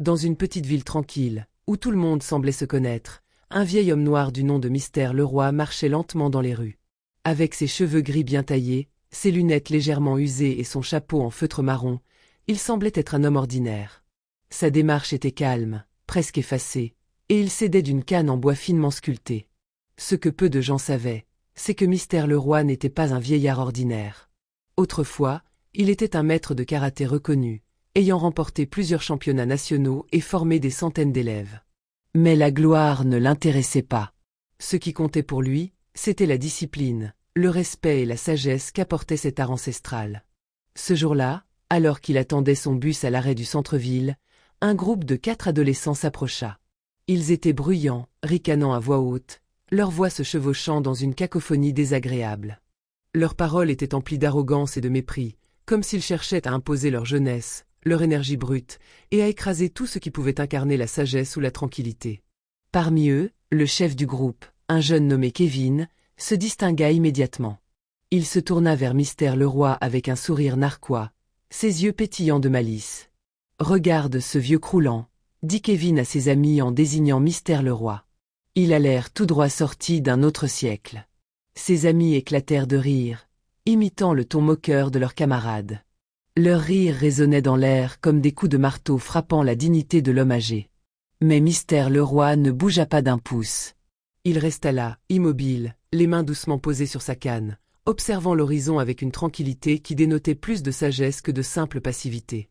Dans une petite ville tranquille, où tout le monde semblait se connaître, un vieil homme noir du nom de Mystère Leroy marchait lentement dans les rues. Avec ses cheveux gris bien taillés, ses lunettes légèrement usées et son chapeau en feutre marron, il semblait être un homme ordinaire. Sa démarche était calme, presque effacée, et il s'aidait d'une canne en bois finement sculptée. Ce que peu de gens savaient, c'est que Mystère Leroy n'était pas un vieillard ordinaire. Autrefois, il était un maître de karaté reconnu, ayant remporté plusieurs championnats nationaux et formé des centaines d'élèves. Mais la gloire ne l'intéressait pas. Ce qui comptait pour lui, c'était la discipline, le respect et la sagesse qu'apportait cet art ancestral. Ce jour-là, alors qu'il attendait son bus à l'arrêt du centre-ville, un groupe de 4 adolescents s'approcha. Ils étaient bruyants, ricanant à voix haute, leurs voix se chevauchant dans une cacophonie désagréable. Leurs paroles étaient emplies d'arrogance et de mépris, comme s'ils cherchaient à imposer leur jeunesse, leur énergie brute, et à écraser tout ce qui pouvait incarner la sagesse ou la tranquillité. Parmi eux, le chef du groupe, un jeune nommé Kevin, se distingua immédiatement. Il se tourna vers Mystère Leroy avec un sourire narquois, ses yeux pétillants de malice. « Regarde ce vieux croulant », dit Kevin à ses amis en désignant Mystère Leroy. Il a l'air tout droit sorti d'un autre siècle. Ses amis éclatèrent de rire, imitant le ton moqueur de leurs camarades. Leur rire résonnait dans l'air comme des coups de marteau frappant la dignité de l'homme âgé. Mais Mystère Leroy ne bougea pas d'un pouce. Il resta là, immobile, les mains doucement posées sur sa canne, observant l'horizon avec une tranquillité qui dénotait plus de sagesse que de simple passivité.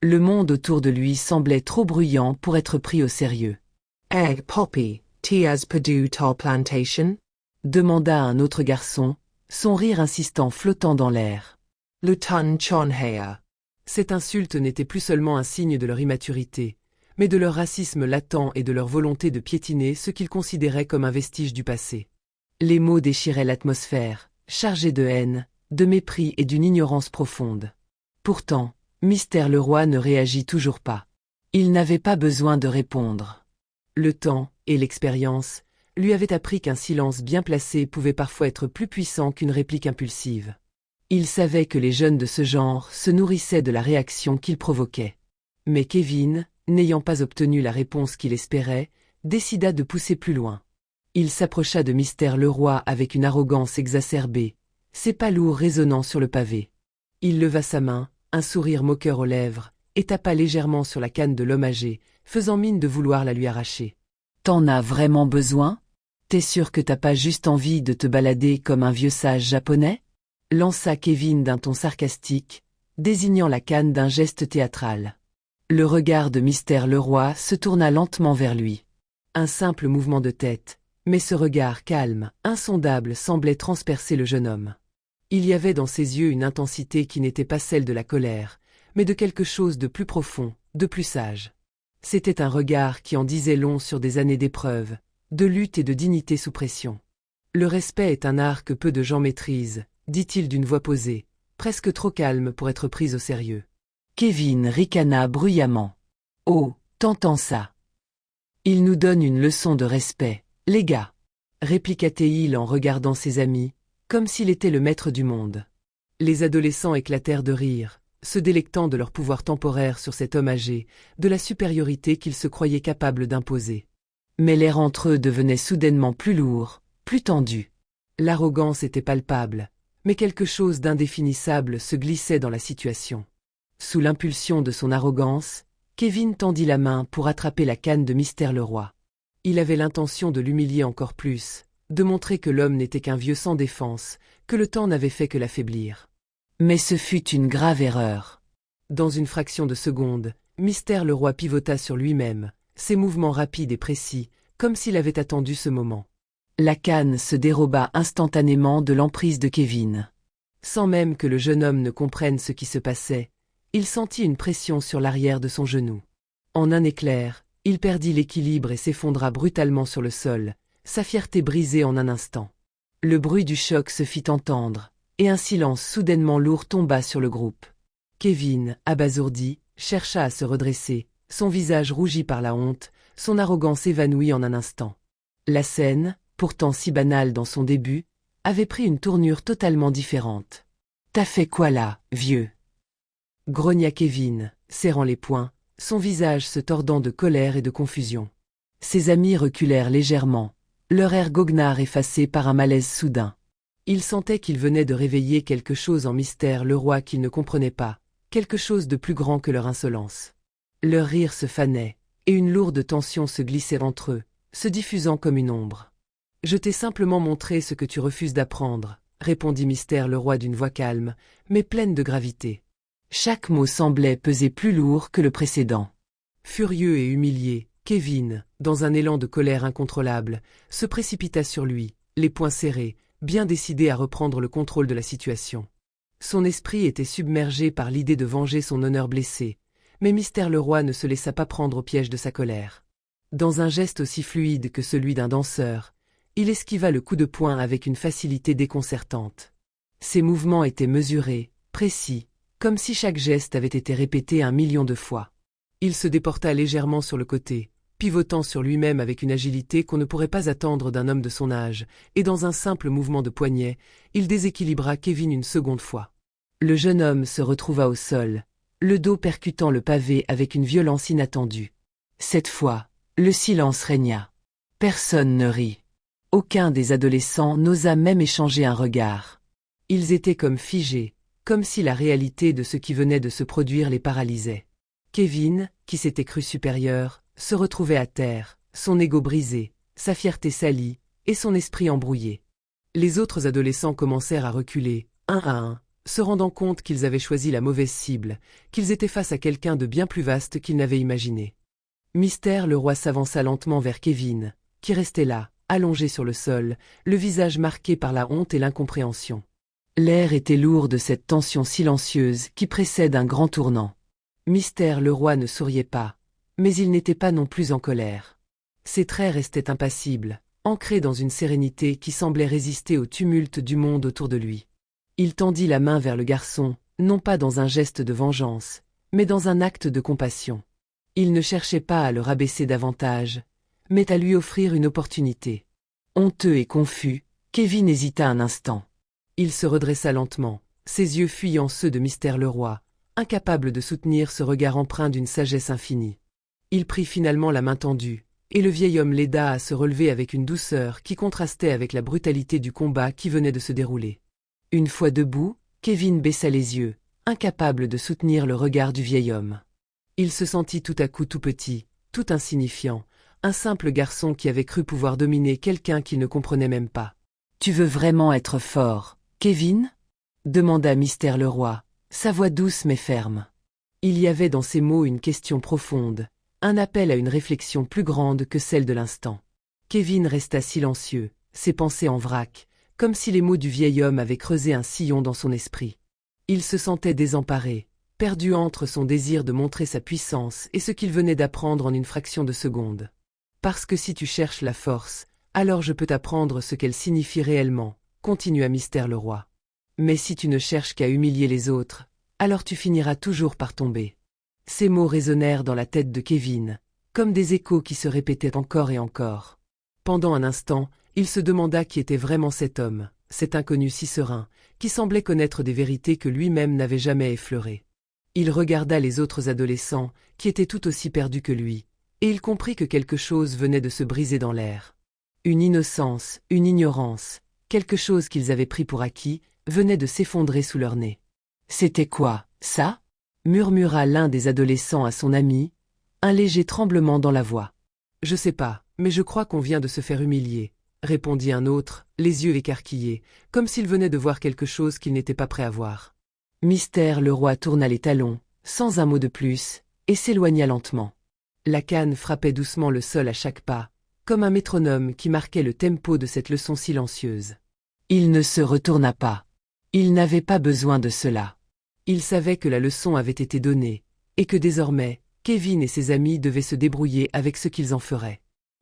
Le monde autour de lui semblait trop bruyant pour être pris au sérieux. « Egg Poppy, Tias Perdue ta plantation ?» demanda un autre garçon, son rire insistant flottant dans l'air. « Lutan Chonhea » Cette insulte n'était plus seulement un signe de leur immaturité, mais de leur racisme latent et de leur volonté de piétiner ce qu'ils considéraient comme un vestige du passé. Les mots déchiraient l'atmosphère, chargés de haine, de mépris et d'une ignorance profonde. Pourtant, Mystère Leroy ne réagit toujours pas. Il n'avait pas besoin de répondre. Le temps, et l'expérience, lui avaient appris qu'un silence bien placé pouvait parfois être plus puissant qu'une réplique impulsive. Il savait que les jeunes de ce genre se nourrissaient de la réaction qu'ils provoquaient. Mais Kevin, n'ayant pas obtenu la réponse qu'il espérait, décida de pousser plus loin. Il s'approcha de Mystère Leroy avec une arrogance exacerbée, ses pas lourds résonnant sur le pavé. Il leva sa main, un sourire moqueur aux lèvres, et tapa légèrement sur la canne de l'homme âgé, faisant mine de vouloir la lui arracher. « T'en as vraiment besoin ? T'es sûr que t'as pas juste envie de te balader comme un vieux sage japonais ?» lança Kevin d'un ton sarcastique, désignant la canne d'un geste théâtral. Le regard de Mystère Leroy se tourna lentement vers lui. Un simple mouvement de tête, mais ce regard calme, insondable semblait transpercer le jeune homme. Il y avait dans ses yeux une intensité qui n'était pas celle de la colère, mais de quelque chose de plus profond, de plus sage. C'était un regard qui en disait long sur des années d'épreuves, de lutte et de dignité sous pression. Le respect est un art que peu de gens maîtrisent, dit-il d'une voix posée, presque trop calme pour être prise au sérieux. Kevin ricana bruyamment. « Oh, t'entends ça ? Il nous donne une leçon de respect, les gars !» répliqua-t-il en regardant ses amis, comme s'il était le maître du monde. Les adolescents éclatèrent de rire, se délectant de leur pouvoir temporaire sur cet homme âgé, de la supériorité qu'ils se croyaient capables d'imposer. Mais l'air entre eux devenait soudainement plus lourd, plus tendu. L'arrogance était palpable, mais quelque chose d'indéfinissable se glissait dans la situation. Sous l'impulsion de son arrogance, Kevin tendit la main pour attraper la canne de Mystère Leroy. Il avait l'intention de l'humilier encore plus, de montrer que l'homme n'était qu'un vieux sans défense, que le temps n'avait fait que l'affaiblir. Mais ce fut une grave erreur. Dans une fraction de seconde, Mystère Leroy pivota sur lui-même, ses mouvements rapides et précis, comme s'il avait attendu ce moment. La canne se déroba instantanément de l'emprise de Kevin. Sans même que le jeune homme ne comprenne ce qui se passait, il sentit une pression sur l'arrière de son genou. En un éclair, il perdit l'équilibre et s'effondra brutalement sur le sol, sa fierté brisée en un instant. Le bruit du choc se fit entendre, et un silence soudainement lourd tomba sur le groupe. Kevin, abasourdi, chercha à se redresser, son visage rougi par la honte, son arrogance évanouie en un instant. La scène, pourtant si banale dans son début, avait pris une tournure totalement différente. « T'as fait quoi là, vieux ?» grogna Kevin, serrant les poings, son visage se tordant de colère et de confusion. Ses amis reculèrent légèrement, leur air goguenard effacé par un malaise soudain. Il sentait qu'il venait de réveiller quelque chose en Mystère Leroy qu'il ne comprenait pas, quelque chose de plus grand que leur insolence. Leur rire se fanait, et une lourde tension se glissait entre eux, se diffusant comme une ombre. « Je t'ai simplement montré ce que tu refuses d'apprendre, » répondit Mystère Leroy d'une voix calme, mais pleine de gravité. Chaque mot semblait peser plus lourd que le précédent. Furieux et humilié, Kevin, dans un élan de colère incontrôlable, se précipita sur lui, les poings serrés, bien décidé à reprendre le contrôle de la situation. Son esprit était submergé par l'idée de venger son honneur blessé, mais Mystère Leroy ne se laissa pas prendre au piège de sa colère. Dans un geste aussi fluide que celui d'un danseur, il esquiva le coup de poing avec une facilité déconcertante. Ses mouvements étaient mesurés, précis, comme si chaque geste avait été répété 1 million de fois. Il se déporta légèrement sur le côté, pivotant sur lui-même avec une agilité qu'on ne pourrait pas attendre d'un homme de son âge, et dans un simple mouvement de poignet, il déséquilibra Kevin une seconde fois. Le jeune homme se retrouva au sol, le dos percutant le pavé avec une violence inattendue. Cette fois, le silence régna. Personne ne rit. Aucun des adolescents n'osa même échanger un regard. Ils étaient comme figés, comme si la réalité de ce qui venait de se produire les paralysait. Kevin, qui s'était cru supérieur, se retrouvait à terre, son ego brisé, sa fierté salie, et son esprit embrouillé. Les autres adolescents commencèrent à reculer, un à un, se rendant compte qu'ils avaient choisi la mauvaise cible, qu'ils étaient face à quelqu'un de bien plus vaste qu'ils n'avaient imaginé. Mystère Leroy s'avança lentement vers Kevin, qui restait là, allongé sur le sol, le visage marqué par la honte et l'incompréhension. L'air était lourd de cette tension silencieuse qui précède un grand tournant. Mystère Leroy ne souriait pas, mais il n'était pas non plus en colère. Ses traits restaient impassibles, ancrés dans une sérénité qui semblait résister au tumulte du monde autour de lui. Il tendit la main vers le garçon, non pas dans un geste de vengeance, mais dans un acte de compassion. Il ne cherchait pas à le rabaisser davantage, mais à lui offrir une opportunité. Honteux et confus, Kevin hésita un instant. Il se redressa lentement, ses yeux fuyant ceux de Mystère Leroy, incapable de soutenir ce regard empreint d'une sagesse infinie. Il prit finalement la main tendue, et le vieil homme l'aida à se relever avec une douceur qui contrastait avec la brutalité du combat qui venait de se dérouler. Une fois debout, Kevin baissa les yeux, incapable de soutenir le regard du vieil homme. Il se sentit tout à coup tout petit, tout insignifiant, un simple garçon qui avait cru pouvoir dominer quelqu'un qu'il ne comprenait même pas. « Tu veux vraiment être fort, Kevin ?» demanda Mystère Leroy, sa voix douce mais ferme. Il y avait dans ces mots une question profonde, un appel à une réflexion plus grande que celle de l'instant. Kevin resta silencieux, ses pensées en vrac, comme si les mots du vieil homme avaient creusé un sillon dans son esprit. Il se sentait désemparé, perdu entre son désir de montrer sa puissance et ce qu'il venait d'apprendre en une fraction de seconde. Parce que si tu cherches la force, alors je peux t'apprendre ce qu'elle signifie réellement, continua Mystère Leroy. Mais si tu ne cherches qu'à humilier les autres, alors tu finiras toujours par tomber. Ces mots résonnèrent dans la tête de Kevin, comme des échos qui se répétaient encore et encore. Pendant un instant, il se demanda qui était vraiment cet homme, cet inconnu si serein, qui semblait connaître des vérités que lui-même n'avait jamais effleurées. Il regarda les autres adolescents, qui étaient tout aussi perdus que lui, et il comprit que quelque chose venait de se briser dans l'air. Une innocence, une ignorance, quelque chose qu'ils avaient pris pour acquis, venait de s'effondrer sous leur nez. « C'était quoi, ça ?» murmura l'un des adolescents à son ami, un léger tremblement dans la voix. « Je sais pas, mais je crois qu'on vient de se faire humilier, » répondit un autre, les yeux écarquillés, comme s'il venait de voir quelque chose qu'il n'était pas prêt à voir. Mystère Leroy tourna les talons, sans un mot de plus, et s'éloigna lentement. La canne frappait doucement le sol à chaque pas, comme un métronome qui marquait le tempo de cette leçon silencieuse. Il ne se retourna pas. Il n'avait pas besoin de cela. Il savait que la leçon avait été donnée, et que désormais, Kevin et ses amis devaient se débrouiller avec ce qu'ils en feraient.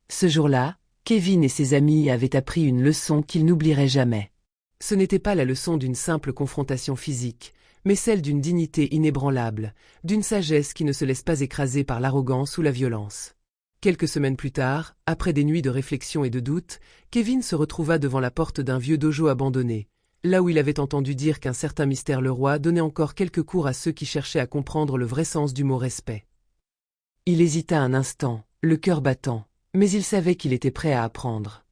Ce jour-là, Kevin et ses amis avaient appris une leçon qu'ils n'oublieraient jamais. Ce n'était pas la leçon d'une simple confrontation physique, mais celle d'une dignité inébranlable, d'une sagesse qui ne se laisse pas écraser par l'arrogance ou la violence. Quelques semaines plus tard, après des nuits de réflexion et de doute, Kevin se retrouva devant la porte d'un vieux dojo abandonné, là où il avait entendu dire qu'un certain Mystère Leroy donnait encore quelques cours à ceux qui cherchaient à comprendre le vrai sens du mot respect. Il hésita un instant, le cœur battant, mais il savait qu'il était prêt à apprendre.